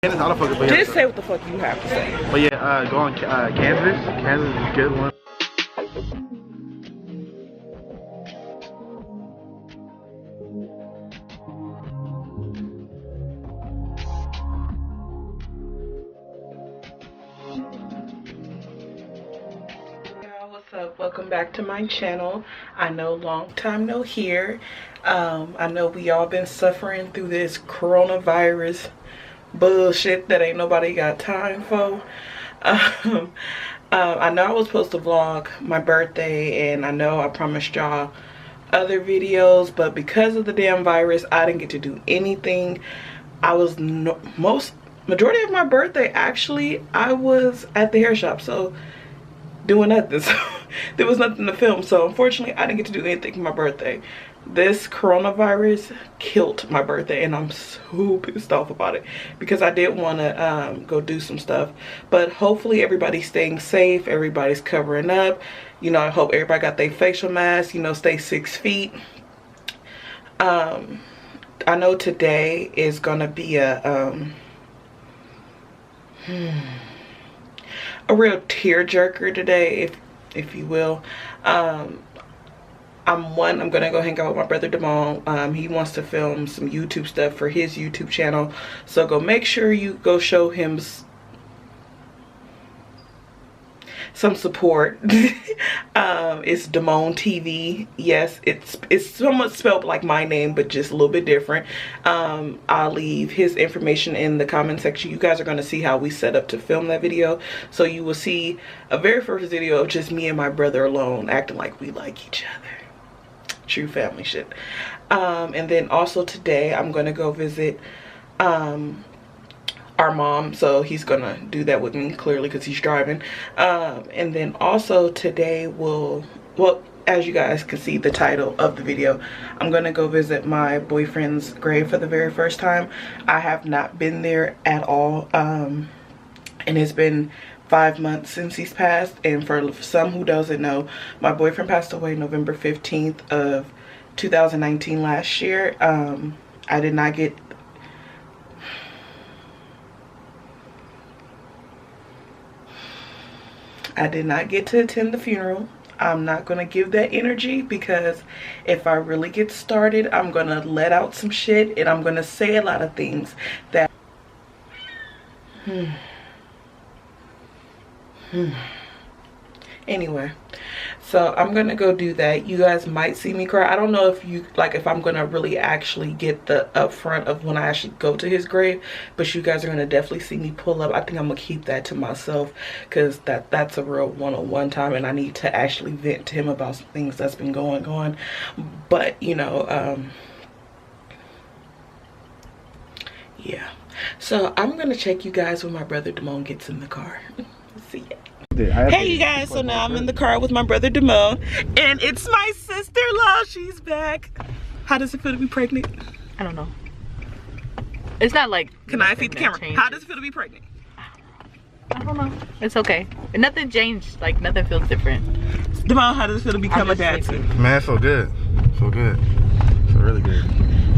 Canvas, how the fuck? Just say what the fuck you have to say. But yeah, go on Canvas. Canvas is a good one. What's up? Welcome back to my channel. I know long time no here. I know we all been suffering through this coronavirus bullshit that ain't nobody got time for. I know I was supposed to vlog my birthday, and I know I promised y'all other videos, but because of the damn virus I didn't get to do anything. I was majority of my birthday actually I was at the hair shop, so doing nothing. So there was nothing to film, so unfortunately I didn't get to do anything for my birthday. This coronavirus killed my birthday, and I'm so pissed off about it because I did want to go do some stuff. But hopefully everybody's staying safe, everybody's covering up. You know, I hope everybody got their facial mask, you know, stay 6 feet. I know today is gonna be a real tearjerker today, if you will. I'm gonna go hang out with my brother Damon. He wants to film some YouTube stuff for his YouTube channel, so go make sure you go show him some support. It's Damon TV. Yes, it's somewhat spelled like my name, but just a little bit different. I'll leave his information in the comment section. You guys are going to see how we set up to film that video, so you will see a very first video of just me and my brother alone acting like we like each other. True family shit. And then also today I'm going to go visit our mom, so he's gonna do that with me clearly because he's driving. And then also today well, as you guys can see the title of the video, I'm gonna go visit my boyfriend's grave for the very first time. I have not been there at all, and it's been 5 months since he's passed. And for some who doesn't know, my boyfriend passed away November 15th of 2019 last year. I did not get to attend the funeral. I'm not gonna give that energy, because if I really get started, I'm gonna let out some shit and I'm gonna say a lot of things that Anyway, so I'm gonna go do that. You guys might see me cry. I don't know if I'm gonna really actually get the upfront of when I actually go to his grave, but you guys are gonna definitely see me pull up. I think I'm gonna keep that to myself, because that's a real one-on-one time, and I need to actually vent to him about some things that's been going on. But you know, yeah, so I'm gonna check you guys when my brother Damon gets in the car. See ya. Hey you guys, so now I'm in the car with my brother Damon, and it's my sister-in-law. She's back. How does it feel to be pregnant? I don't know. It's not like, can I feed the camera? How does it feel to be pregnant? I don't know. It's okay. Nothing changed. Like, nothing feels different. Damon, how does it feel to become a dad too? Man, I feel good. Feel good. Feel really good.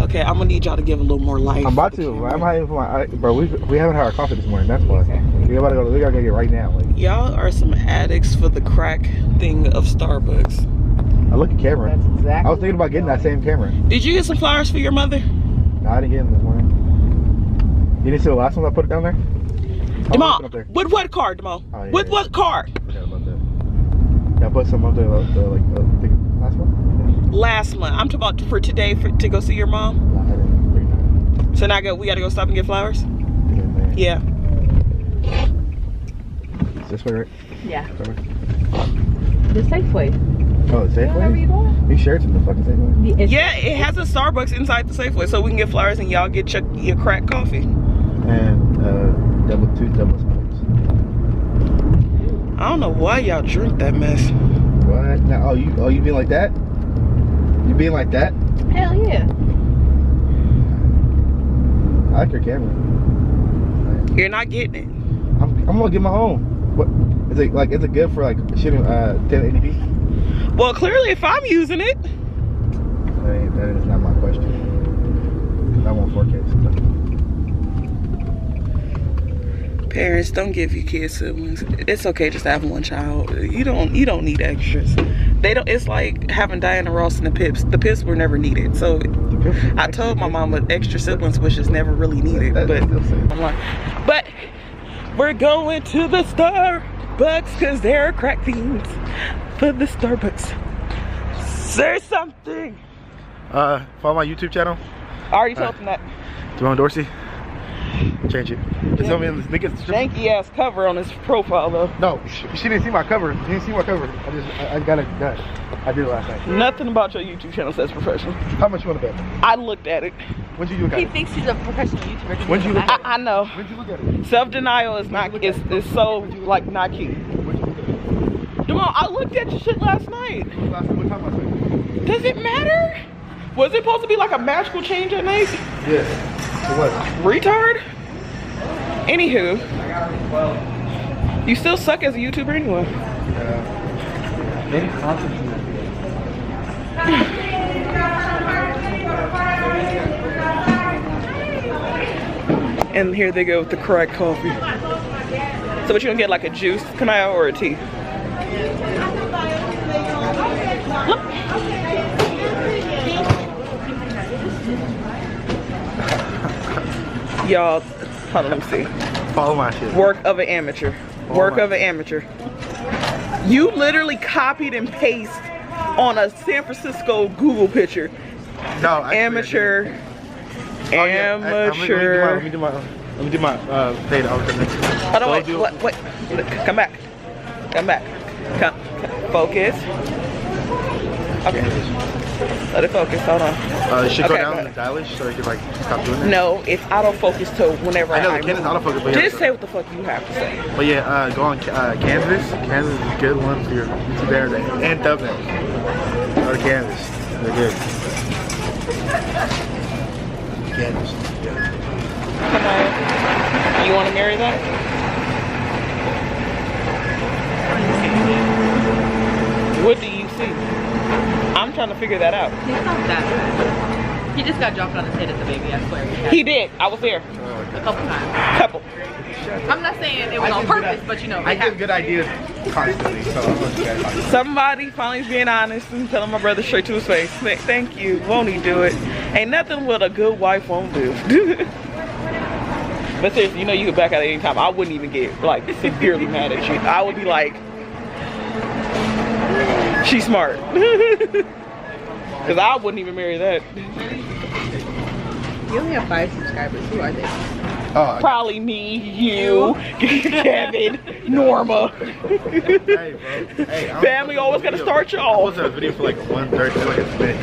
Okay, I'm gonna need y'all to give a little more life. I'm about to. I'm hiding for my bro. We haven't had our coffee this morning. That's why. Okay. We gotta go get it right now. Like, y'all are some addicts for the crack thing of Starbucks. I look at camera. That's exactly. I was thinking about getting that same camera. Did you get some flowers for your mother? No, I didn't get them this morning. You didn't see the last one I put it down there? Damon, with what card, Damon? Oh, yeah, with what card? I forgot about that. Yeah, I put some up there, last one? Yeah. Last month. I'm talking about for today, to go see your mom? No, I didn't bring that. So now we gotta go stop and get flowers? Yeah. It's this way, right? Yeah. Sorry. The Safeway. Oh, the Safeway? Wherever you going? These shirts in the fucking Safeway? Yeah, it has a Starbucks inside the Safeway, so we can get flowers and y'all get your crack coffee. And two double smokes. I don't know why y'all drink that mess. What? Now, oh you being like that? You being like that? Hell yeah. I like your camera. You're not getting it. I'm gonna get my own. What is it like? Is it good for like shooting 1080p? Well, clearly, if I'm using it. That is not my question. I want 4K. Parents, don't give your kids siblings. It's okay just to have one child. You don't need extras. They don't. It's like having Diana Ross and the Pips. The Pips were never needed. So I told my mom that extra siblings was just never really needed. But we're going to the Starbucks because there are crack fiends for the Starbucks. Say something. Follow my YouTube channel. I already told them that. Simone Dorsey. Change it. Just tell me this nigga's janky ass cover on his profile though. No, she didn't see my cover. She didn't see my cover. I got it done. I did it last night. Nothing about your YouTube channel says professional. How much you want to bet? I looked at it. When did you look at it? He thinks he's a professional YouTuber. When did you look at it? I know. When did you look at it? Self-denial is not is so like not key. When did you look at it? Jamal, I looked at your shit last night. What time last night? Does it matter? Was it supposed to be like a magical change at night? Yes. It was. Retard? Anywho, you still suck as a YouTuber anyway. And here they go with the cracked coffee. So what you gonna get, like a juice, Kanaya, or a tea? Y'all, hold on, let me see. Follow my shit. Work of an amateur. Work of an amateur. You literally copied and pasted on a San Francisco Google picture. No, amateur. Amateur. Let me do my thing. Hold on, wait. Come back. Come back. Come. Focus. Okay. Let it focus. Hold on. You should go down and stylish so you can like stop doing that. No, it's autofocus till whenever I know the Canon's autofocus, but just say what the fuck you have to say. But yeah, go on Canvas. Canvas is a good one for your YouTube there and thumbnails. Or Canvas. They're good. Canvas. Yeah. Come on. You want to marry that? What do you see? I'm trying to figure that out. He's not that bad. He just got dropped on his head as a baby, I swear. He did. I was there. A couple times. Couple. I'm not saying it was on purpose, but you know. I give good ideas constantly, so I'll let you guys talk. Somebody finally being honest and telling my brother straight to his face. Thank you. Won't he do it? Ain't nothing what a good wife won't do. But seriously, you know you could back out at any time. I wouldn't even get like severely mad at you. I would be like, she's smart. Because I wouldn't even marry that. You only have 5 subscribers. Who are they? Probably me, you, Kevin, Norma. Hey, bro. Hey, family always gotta start y'all. I was a video for like 1:30, like a minute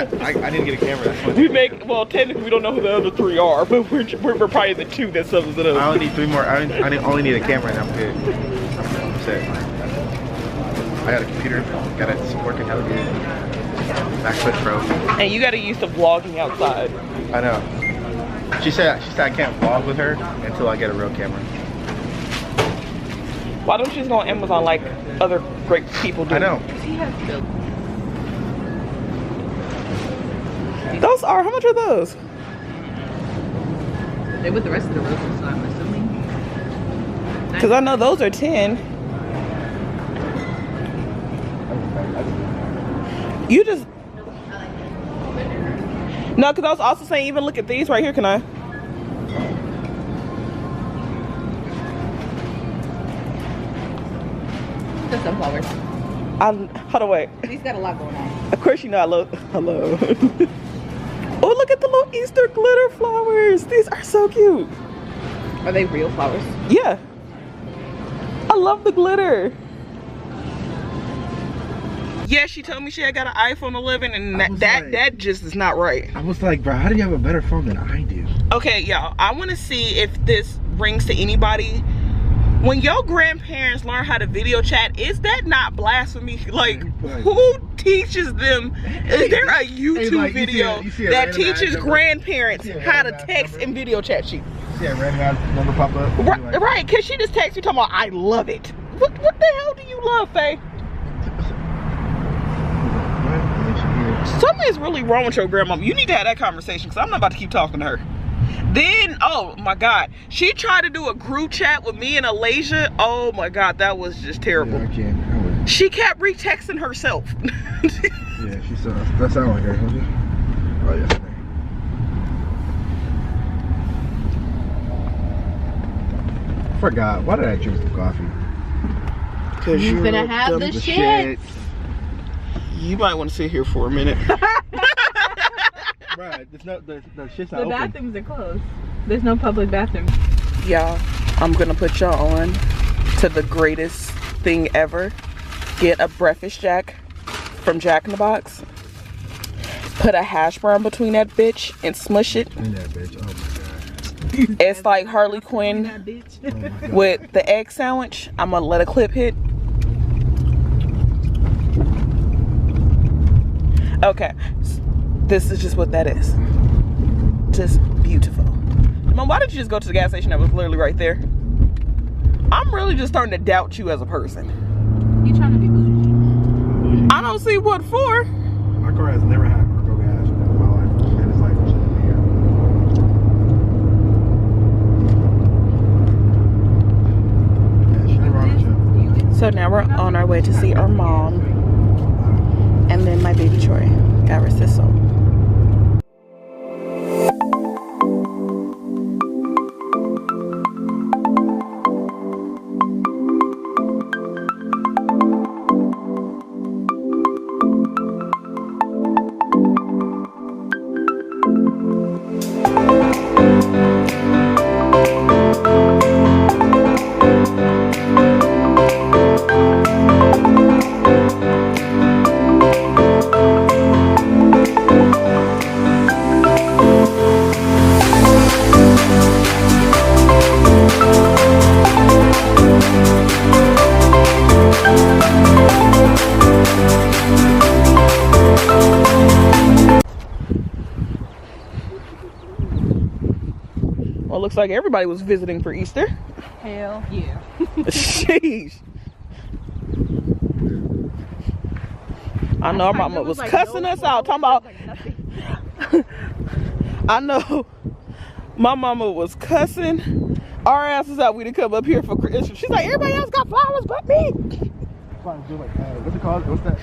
30. I didn't get a camera. That's we make, well, technically we don't know who the other 3 are, but we're probably the 2 that sums it up. I only need 3 more. I only need a camera and I'm good. I'm set. I got a computer. Got it working hella good. Backflip Pro. And you gotta use some vlogging outside. I know. She said I can't vlog with her until I get a real camera. Why don't you just go on Amazon like other great people do? I know. Those are, how much are those? They with the rest of the roses, so I'm assuming. Because I know those are 10. You just... No, because I was also saying, even look at these right here, can I? The sunflowers. Hold on, wait. He's got a lot going on. Of course you know I love... Hello. Oh, look at the little Easter glitter flowers. These are so cute. Are they real flowers? Yeah. I love the glitter. Yeah, she told me she had got an iPhone 11 and that just is not right. I was like, bro, how do you have a better phone than I do? Okay, y'all, I want to see if this rings to anybody. When your grandparents learn how to video chat, is that not blasphemy? Like, who teaches them? Is there a YouTube video that teaches grandparents how to text and video chat you? Yeah, random ass number pop up. Right, because she just texted me talking about, I love it. What the hell do you love, Faye? Something is really wrong with your grandma. You need to have that conversation because I'm not about to keep talking to her. Then, oh my God, she tried to do a group chat with me and Alasia. Oh my God, that was just terrible. Yeah, I can't. She kept retexting herself. Yeah, she saw. That sounded like her. Oh yeah. I forgot. Why did I drink the coffee? Cause you're gonna have the shit. You might want to sit here for a minute. Right, the shit's not The open. bathrooms are closed. There's no public bathrooms. Y'all, I'm gonna put y'all on to the greatest thing ever. Get a breakfast jack from Jack in the Box. Put a hash brown between that bitch and smush it. And that bitch, oh my God. It's like Harley Quinn with the egg sandwich. I'm gonna let a clip hit. Okay, this is just what that is. Just beautiful. Mom, why did you just go to the gas station that was literally right there? I'm really just starting to doubt you as a person. You trying to be bougie? I don't see what for. My car has never had cargo gas in my life. And it's like, So now we're on our way to see our mom. And then my baby Troy. God rest his soul. Well, looks like everybody was visiting for Easter. Hell yeah. Sheesh. I know our mama was cussing us out, talking about. I know my mama was cussing our asses out. We didn't come up here for Christmas. She's like, everybody else got flowers but me. What's it called? What's that?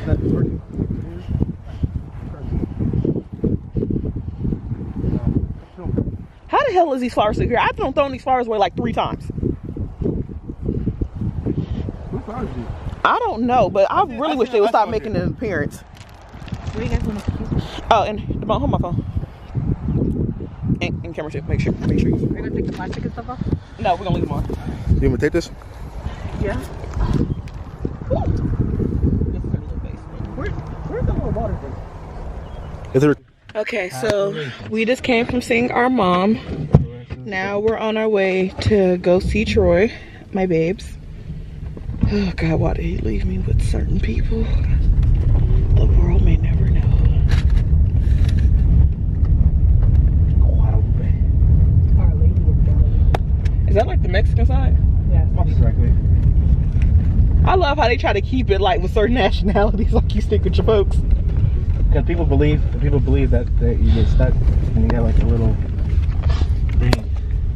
How the hell is these flowers still here? I've thrown these flowers away like 3 times. What flowers is it? I don't know, but I really wish they would stop making an appearance. Where you guys want to? Oh, and hold my phone. And camera too. Make sure. Are you gonna take the plastic and stuff off? No, we're gonna leave them on. You want me to take this? Yeah. Where's the little water thing? Is there? Okay, so we just came from seeing our mom. Now we're on our way to go see Troy, my babes. Oh God, why did he leave me with certain people? The world may never know. Is that like the Mexican side? Yeah. Exactly. I love how they try to keep it like with certain nationalities, like you stick with your folks. Because people believe that you get stuck and you get like a little thing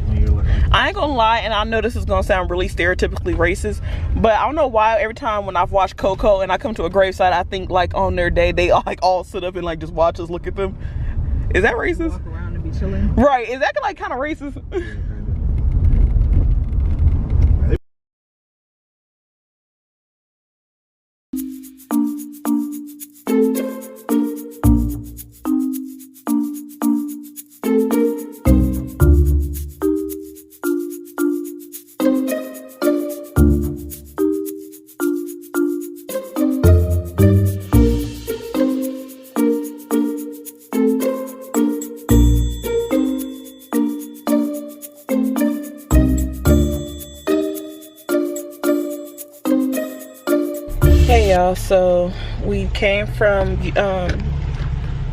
when you're like. I ain't gonna lie, and I know this is gonna sound really stereotypically racist, but I don't know why every time when I've watched Coco and I come to a gravesite, I think like on their day they like all sit up and like just watch us look at them. Is that racist? Walk around and be chilling. Right? Is that like kind of racist? Hey y'all, so we came from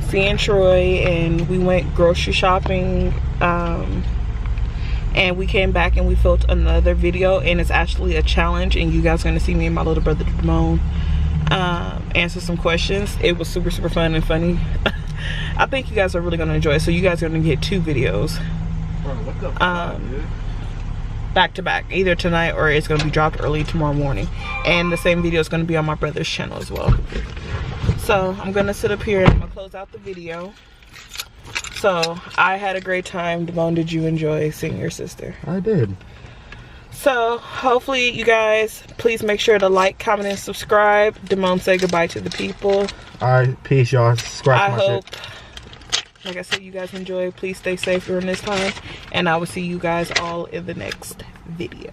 seeing Troy and we went grocery shopping and we came back and we filmed another video, and it's actually a challenge, and you guys are going to see me and my little brother Damone answer some questions. It was super fun and funny. I think you guys are really going to enjoy it, so you guys are going to get 2 videos. back to back, either tonight or it's gonna be dropped early tomorrow morning. And the same video is gonna be on my brother's channel as well. So I'm gonna sit up here and I'm gonna close out the video. So I had a great time. Damone, did you enjoy seeing your sister? I did. So hopefully you guys, please make sure to like, comment, and subscribe. Damone, say goodbye to the people. Alright, peace y'all. Subscribe to my hope, like I said, you guys enjoy. Please stay safe during this time. And I will see you guys all in the next video.